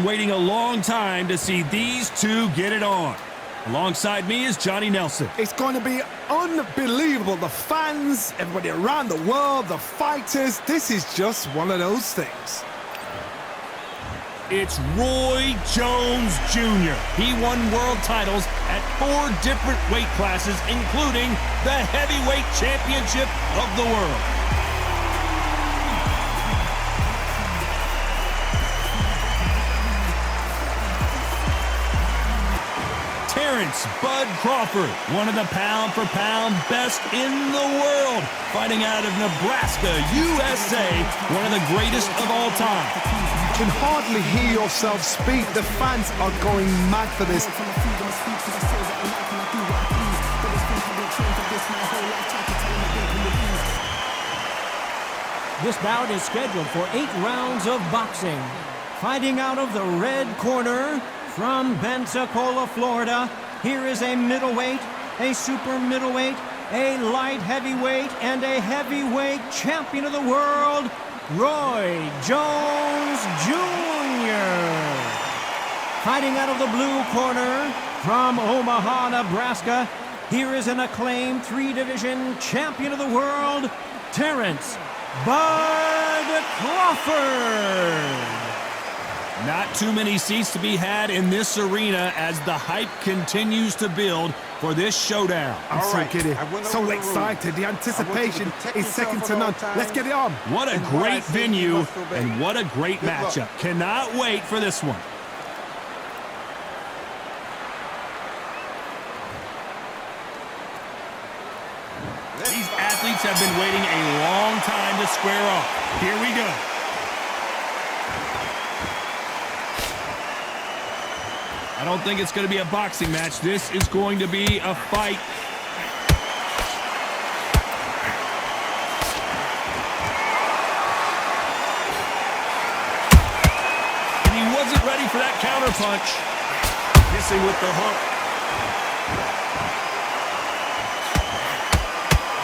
been waiting a long time to see these two get it on. Alongside me is Johnny Nelson. It's going to be unbelievable. The fans, everybody around the world, the fighters. This is just one of those things. It's Roy Jones Jr. He won world titles at 4 different weight classes, including the heavyweight championship of the world. Terence Bud Crawford, one of the pound-for-pound best in the world, fighting out of Nebraska, USA, one of the greatest of all time. You can hardly hear yourself speak. The fans are going mad for this. This bout is scheduled for 8 rounds of boxing. Fighting out of the red corner, from Pensacola, Florida, here is a middleweight, a super middleweight, a light heavyweight, and a heavyweight champion of the world, Roy Jones Jr. Fighting out of the blue corner, from Omaha, Nebraska, here is an acclaimed 3-division champion of the world, Terence Bud Crawford. Not too many seats to be had in this arena as the hype continues to build for this showdown. I'm so giddy, so excited. The anticipation is second to none. Let's get it on. What a great venue and what a great matchup. Cannot wait for this one. These athletes have been waiting a long time to square off. Here we go. I don't think it's going to be a boxing match. This is going to be a fight. And he wasn't ready for that counterpunch. Missing with the hook.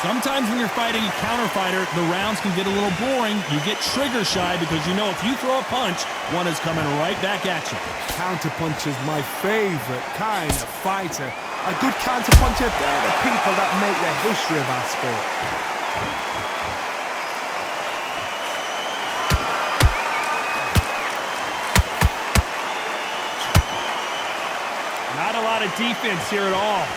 Sometimes when you're fighting a counter fighter, the rounds can get a little boring. You get trigger shy because you know if you throw a punch, one is coming right back at you. Counter punch is my favorite kind of fighter. A good counter puncher, they're the people that make the history of our sport. Not a lot of defense here at all.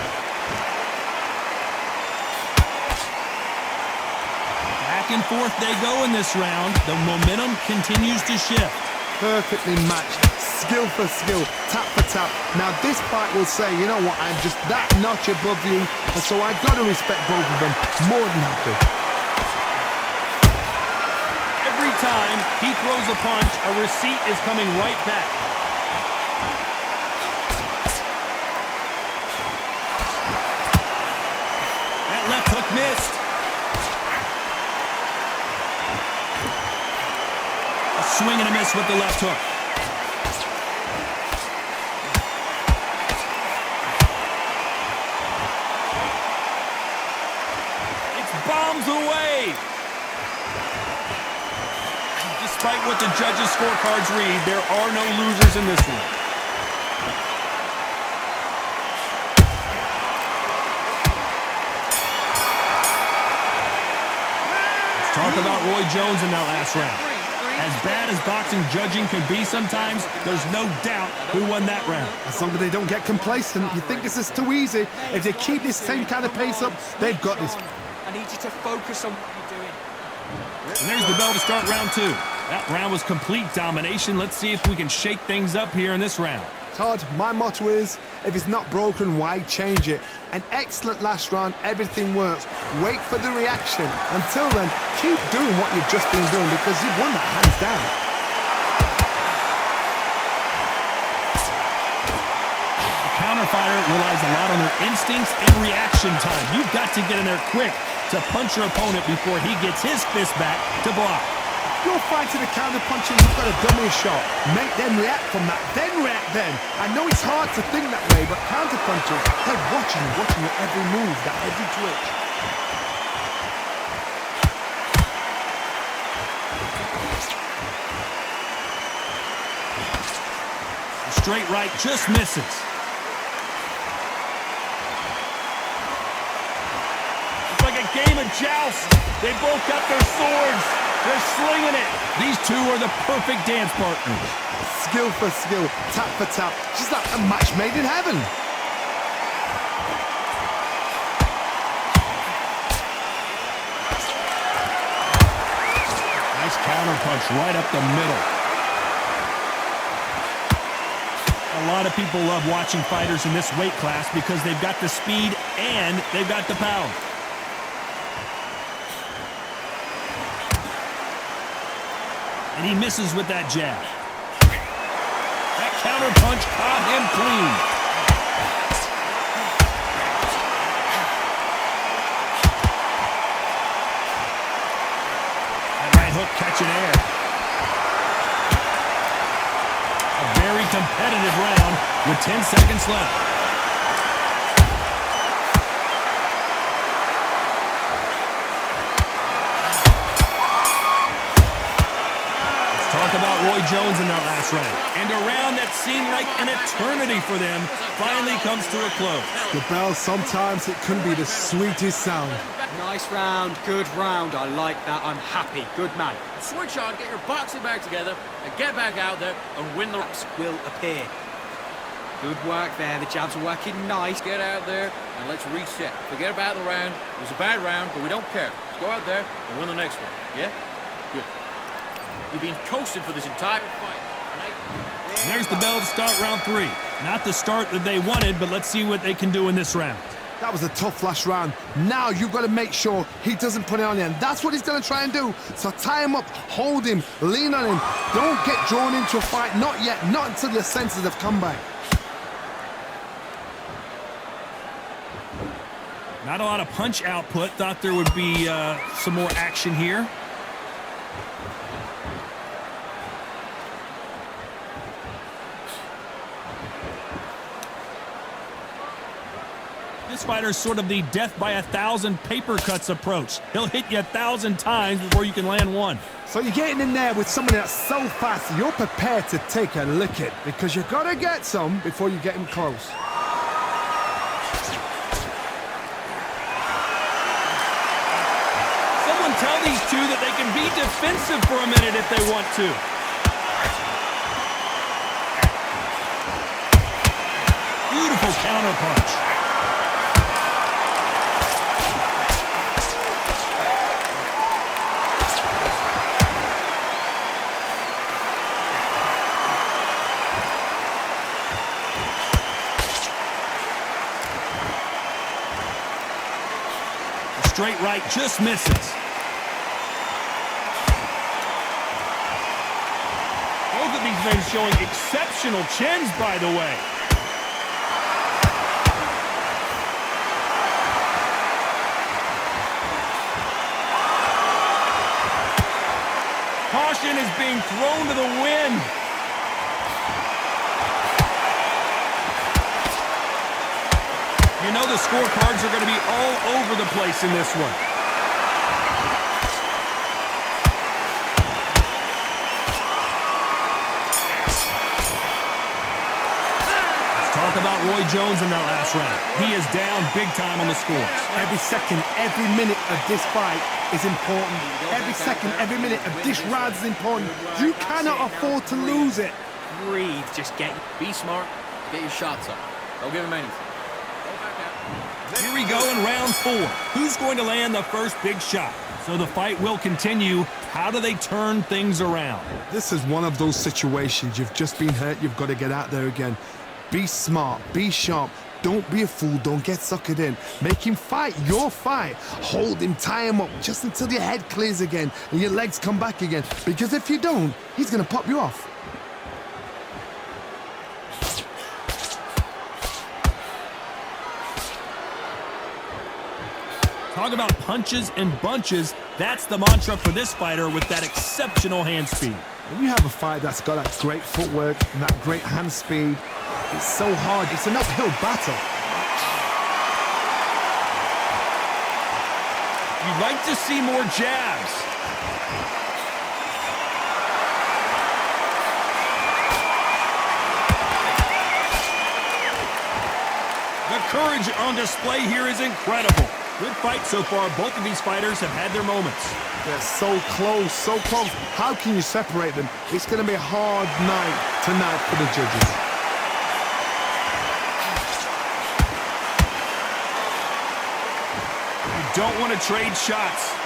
Back and forth they go in this round. The momentum continues to shift. Perfectly matched, skill for skill, tap for tap. Now this fight will say, you know what, I'm just that notch above you, and so I've got to respect both of them more than happy. Every time he throws a punch, a receipt is coming right back. That left hook missed. Swing and a miss with the left hook. It's bombs away. Despite what the judges' scorecards read, there are no losers in this one. Let's talk about Roy Jones in that last round. As bad as boxing judging can be sometimes, there's no doubt who won that round. As long as they don't get complacent, you think this is too easy. If they keep this same kind of pace up, they've got this. I need you to focus on what you're doing. And there's the bell to start round 2. That round was complete domination. Let's see if we can shake things up here in this round. Todd, my motto is, if it's not broken, why change it? An excellent last round, everything works. Wait for the reaction. Until then, keep doing what you've just been doing because you've won that hands down. A counter fighter relies a lot on their instincts and reaction time. You've got to get in there quick to punch your opponent before he gets his fist back to block. You're fighting a counter puncher, you've got a dummy shot. Make them react from that, then react then. I know it's hard to think that way, but counter punchers, they're watching your every move, that every twitch. straight right just misses. It's like a game of joust. They both got their swords. They're slinging it. These two are the perfect dance partners. Skill for skill, tap for tap, just like a match made in heaven. Nice counter punch right up the middle. A lot of people love watching fighters in this weight class because they've got the speed and they've got the power. And he misses with that jab. That counter punch caught him clean. That right hook catching air. A very competitive round with 10 seconds left. Talk about Roy Jones in that last round. And a round that seemed like an eternity for them finally comes to a close. The bell, sometimes it can be the sweetest sound. Nice round, good round. I like that. I'm happy. Good man. Switch on, get your boxing back together, and get back out there and win the... Gaps will appear. Good work there. The jabs are working nice. Get out there and let's reset. Forget about the round. It was a bad round, but we don't care. Let's go out there and win the next one. Yeah? Good. You've been coasted for this entire fight. There's the bell to start round 3. Not the start that they wanted, but let's see what they can do in this round. That was a tough last round. Now you've got to make sure he doesn't put it on you, and that's what he's going to try and do. So tie him up, hold him, lean on him. Don't get drawn into a fight. Not yet. Not until your senses have come back. Not a lot of punch output. Thought there would be some more action here. This fighter's sort of the death by 1,000 paper cuts approach. He'll hit you 1,000 times before you can land one. So you're getting in there with somebody that's so fast, you're prepared to take a licking because you've got to get some before you get him close. Someone tell these two that they can be defensive for a minute if they want to. Beautiful counter punch. Straight right just misses. Both of these men showing exceptional chins, by the way. Caution is being thrown to the wind. You know the scorecards are going to be all over the place in this one. Let's talk about Roy Jones in that last round. He is down big time on the scores. Every second, every minute of this fight is important. Every second, every minute of this round is important. You cannot afford to lose it. Breathe. Just get... Be smart, get your shots up. Don't give him anything. Here we go in round 4. Who's going to land the first big shot? So the fight will continue. How do they turn things around? This is one of those situations. You've just been hurt. You've got to get out there again. Be smart. Be sharp. Don't be a fool. Don't get suckered in. Make him fight your fight. Hold him. Tie him up just until your head clears again and your legs come back again. Because if you don't, he's going to pop you off. Talk about punches and bunches. That's the mantra for this fighter with that exceptional hand speed. When you have a fight that's got that great footwork and that great hand speed, it's so hard. It's an uphill battle. You'd like to see more jabs. courage on display here is incredible. Good fight so far. Both of these fighters have had their moments. They're so close, so close. How can you separate them? It's going to be a hard night tonight for the judges. You don't want to trade shots.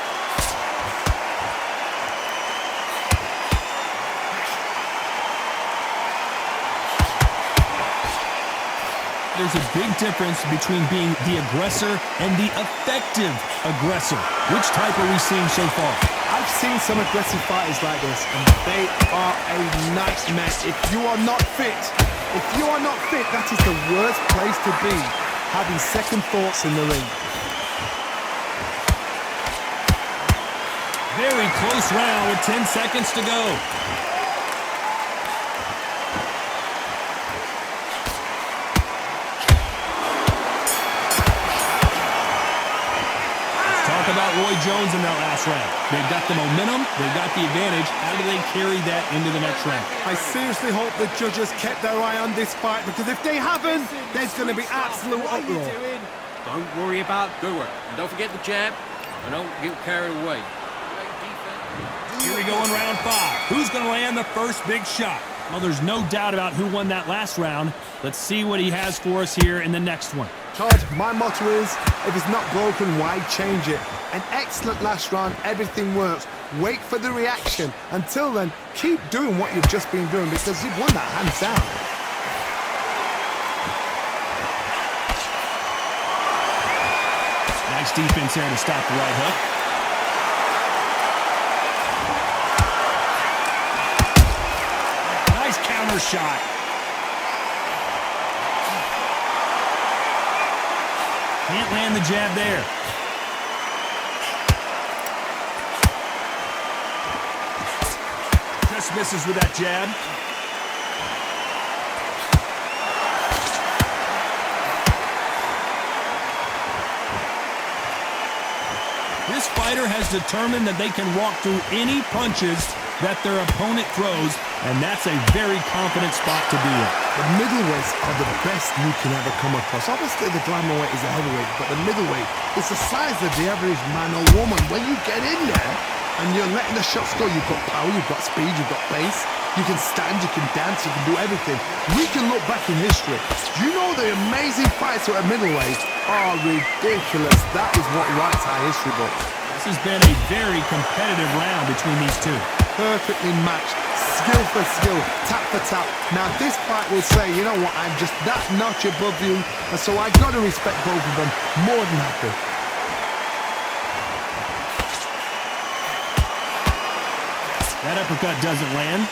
There's a big difference between being the aggressor and the effective aggressor. Which type are we seeing so far? I've seen some aggressive fighters like this, and they are a nightmare. If you are not fit, that is the worst place to be, having second thoughts in the ring. Very close round with 10 seconds to go. About Roy Jones in that last round. They've got the momentum, they've got the advantage. How do they carry that into the next round? I seriously hope the judges kept their eye on this fight, because if they haven't, there's going to be absolute uproar. Don't worry about Good work. And don't forget the jab, and don't get carried away. Here we go in round 5. Who's going to land the first big shot? Well, there's no doubt about who won that last round. Let's see what he has for us here in the next one. Todd, my motto is, if it's not broken, why change it? An excellent last round, everything works. Wait for the reaction. Until then, keep doing what you've just been doing, because you've won that hands down. Nice defense there to stop the right hook. Nice counter shot. Can't land the jab there. Just misses with that jab. This fighter has determined that they can walk through any punches that their opponent throws, and that's a very confident spot to be in. The middleweights are the best you can ever come across. Obviously, the glamour weight is a heavyweight, but the middleweight is the size of the average man or woman. When you get in there and you're letting the shots go, you've got power, you've got speed, you've got pace, you can stand, you can dance, you can do everything. We can look back in history. You know the amazing fights at middleweight are ridiculous. That is what writes our history book. This has been a very competitive round between these two. Perfectly matched, skill for skill, tap for tap. Now this fight will say, you know what, I'm just that notch above you, and so I got to respect both of them more than happy. That uppercut doesn't land.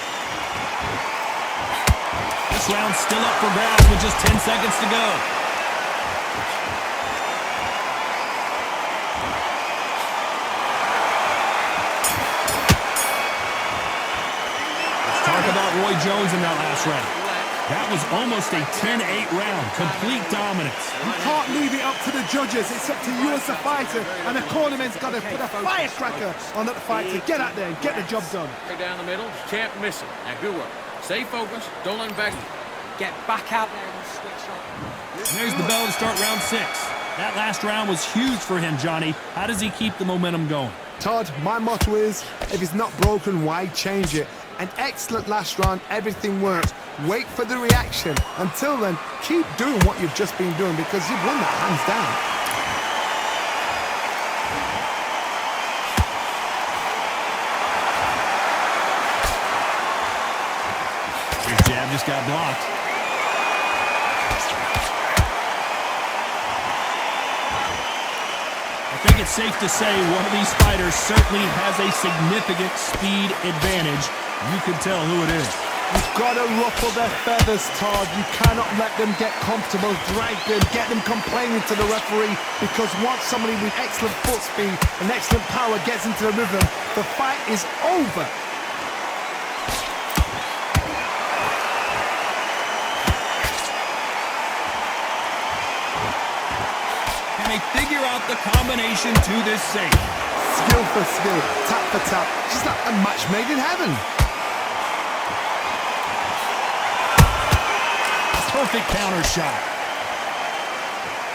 This round's still up for grabs with just 10 seconds to go. About Roy Jones in that last round. That was almost a 10-8 round. Complete dominance. You can't leave it up to the judges. It's up to you as a fighter, and the cornerman's got to put a firecracker on that fight to get out there and get the job done. Down the middle, you can't miss it. Now, good work. Stay focused. Don't let him back. Get back out there and switch on. There's the bell to start round 6. That last round was huge for him, Johnny. How does he keep the momentum going? Todd, my motto is, if it's not broken, why change it? An excellent last round, everything works. Wait for the reaction. Until then, keep doing what you've just been doing, because you've won that hands down. His jab just got blocked. I think it's safe to say one of these fighters certainly has a significant speed advantage. You can tell who it is. You've got to ruffle their feathers, Todd. You cannot let them get comfortable, drag them, get them complaining to the referee, because once somebody with excellent foot speed and excellent power gets into the rhythm, the fight is over. Can they figure out the combination to this safe? Skill for skill, tap for tap. Just like a match made in heaven. Perfect counter shot.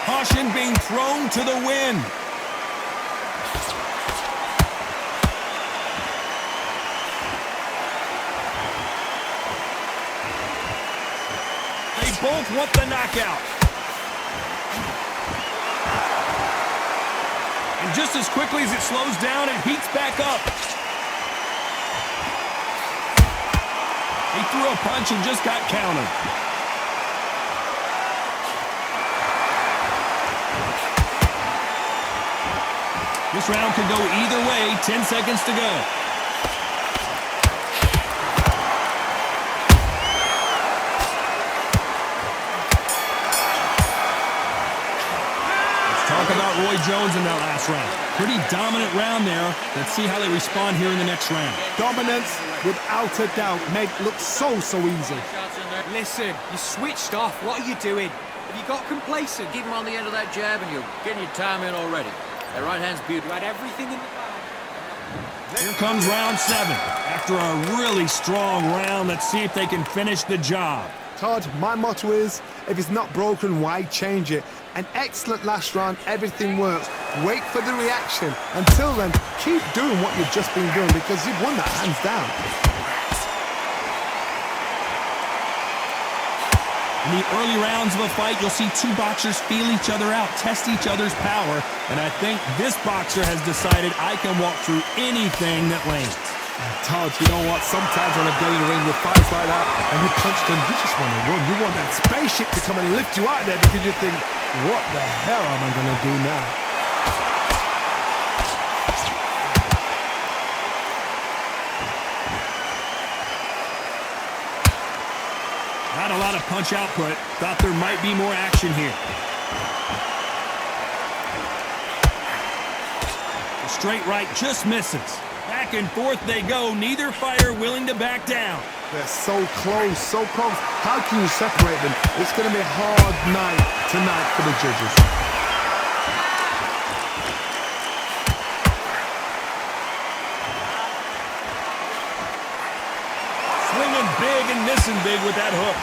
Caution being thrown to the wind. They both want the knockout. And just as quickly as it slows down, it heats back up. He threw a punch and just got countered. This round could go either way. 10 seconds to go. Talk about Roy Jones in that last round. Pretty dominant round there. Let's see how they respond here in the next round. Dominance, without a doubt, made it look so easy. Listen, you switched off. What are you doing? Have you got complacent? Keep him on the end of that jab and you're getting your time in already. That right hand's beautiful. You had everything in the bag. Here comes round 7. After a really strong round, let's see if they can finish the job. Todd, my motto is, if it's not broken, why change it? An excellent last round, everything works. Wait for the reaction. Until then, keep doing what you've just been doing because you've won that hands down. In the early rounds of a fight, you'll see two boxers feel each other out, test each other's power, and I think this boxer has decided I can walk through anything that lands. Todd, you know what? Sometimes when I get in the ring with fights like that and you punch them, you just want to run. You want that spaceship to come and lift you out there because you think, what the hell am I going to do now? Not a lot of punch output. Thought there might be more action here. The straight right just misses. Back and forth they go. Neither fighter willing to back down. They're so close, so close. How can you separate them? It's going to be a hard night tonight for the judges. Swinging big and missing big with that hook.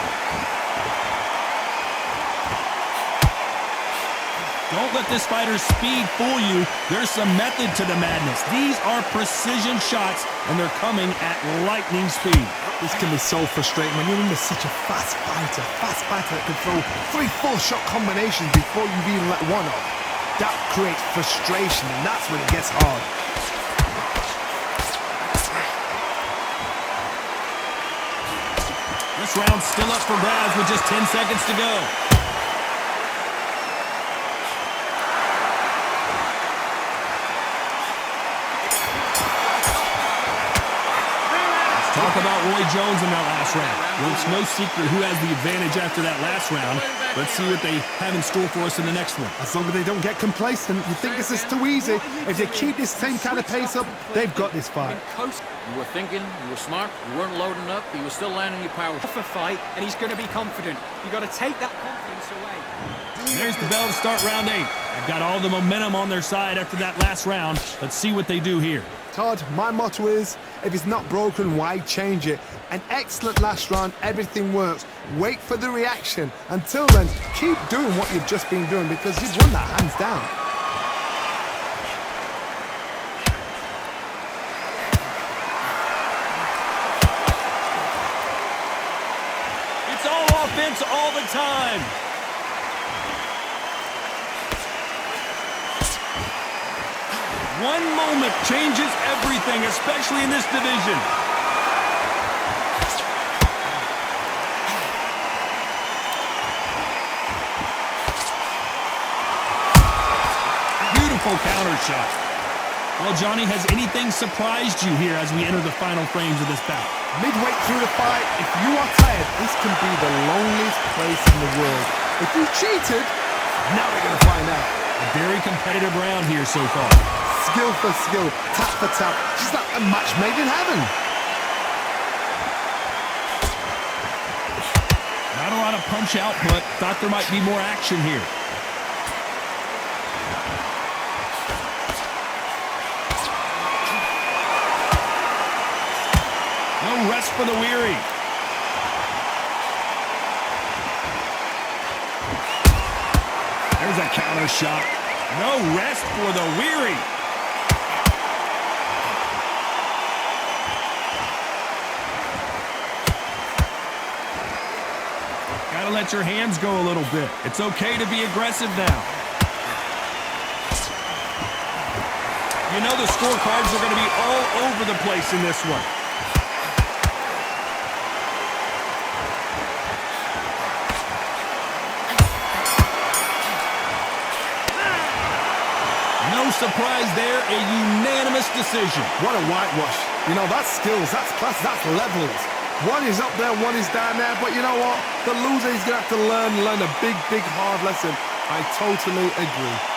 Don't let this fighter's speed fool you. There's some method to the madness. These are precision shots, and they're coming at lightning speed. This can be so frustrating when you're under such a fast fighter that can throw 3 full-shot combinations before you've even let one off. That creates frustration, and that's when it gets hard. This round's still up for grabs with just 10 seconds to go. Talk about Roy Jones in that last round. Well, it's no secret who has the advantage after that last round. Let's see what they have in store for us in the next one. As long as they don't get complacent, you think this is too easy. If they keep this same kind of pace up, they've got this fight. You were thinking, you were smart, you weren't loading up, but you were still landing your power. Off a fight, and he's going to be confident. You've got to take that confidence away. There's the bell to start round 8. They've got all the momentum on their side after that last round. Let's see what they do here. Todd, my motto is, if it's not broken, why change it? An excellent last round, everything works. Wait for the reaction. Until then, keep doing what you've just been doing because you've won that hands down. It's all offense all the time. One moment changes everything, especially in this division. Beautiful counter shot. Well, Johnny, has anything surprised you here as we enter the final frames of this bout? Midway through the fight, if you are tired, this can be the loneliest place in the world. If you cheated, now we're going to find out. A very competitive round here so far. Skill for skill, tap for tap, just like a match made in heaven. Not a lot of punch output. Thought there might be more action here. No rest for the weary. There's There's a counter shot. No rest for the weary. Gotta let your hands go a little bit. It's okay to be aggressive now. You know the scorecards are going to be all over the place in this one. No surprise there, a unanimous decision. What a whitewash. You know, that's skills, that's class, that's levels. One is up there, one is down there, but you know what? The loser is going to have to learn a big, hard lesson. I totally agree.